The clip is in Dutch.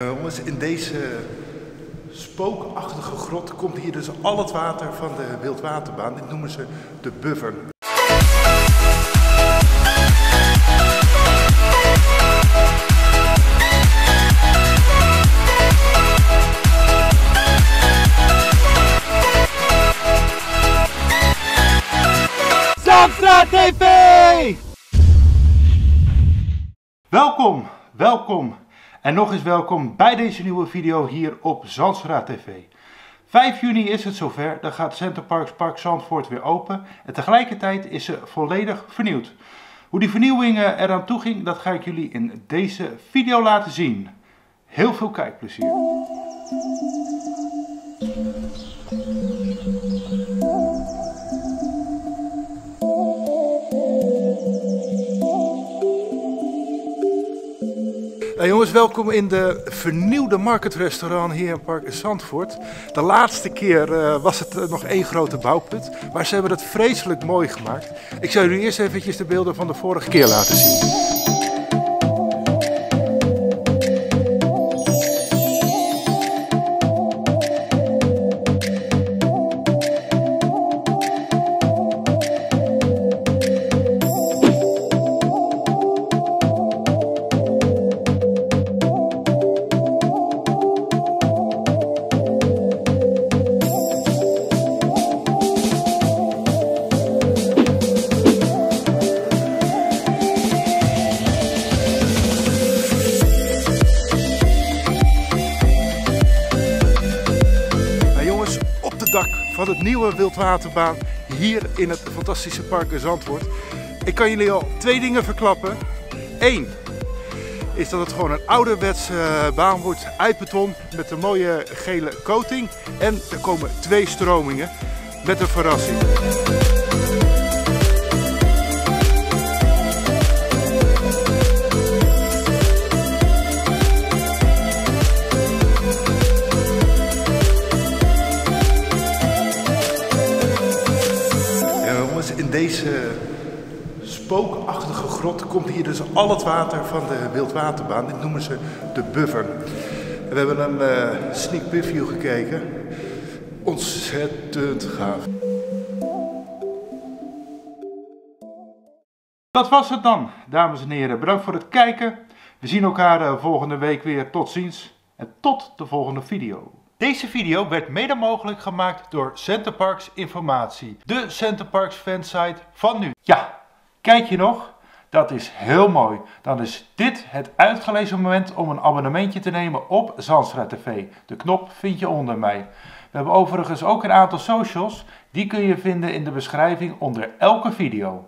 Jongens, in deze spookachtige grot komt hier dus al het water van de wildwaterbaan. Dit noemen ze de buffer. Zandstraat TV! Welkom en nog eens welkom bij deze nieuwe video hier op Zandstraat TV. 5 juni is het zover, dan gaat Centerparks Park Zandvoort weer open en tegelijkertijd is ze volledig vernieuwd. Hoe die vernieuwing eraan toe ging, dat ga ik jullie in deze video laten zien. Heel veel kijkplezier. Nou jongens, welkom in de vernieuwde marketrestaurant hier in Park Zandvoort. De laatste keer was het nog één grote bouwput, maar ze hebben het vreselijk mooi gemaakt. Ik zal jullie eerst eventjes de beelden van de vorige keer laten zien. Van het nieuwe wildwaterbaan hier in het fantastische Park Zandvoort. Ik kan jullie al 2 dingen verklappen. 1 is dat het gewoon een ouderwetse baan wordt uit beton met een mooie gele coating. En er komen 2 stromingen met een verrassing. In deze spookachtige grot komt hier dus al het water van de wildwaterbaan. Dit noemen ze de buffer. En we hebben een sneak preview gekeken. Ontzettend gaaf. Dat was het dan, dames en heren. Bedankt voor het kijken. We zien elkaar volgende week weer. Tot ziens en tot de volgende video. Deze video werd mede mogelijk gemaakt door Centerparks Informatie, de Centerparks fansite van nu. Ja, kijk je nog? Dat is heel mooi. Dan is dit het uitgelezen moment om een abonnementje te nemen op Zandstraat TV. De knop vind je onder mij. We hebben overigens ook een aantal socials, die kun je vinden in de beschrijving onder elke video.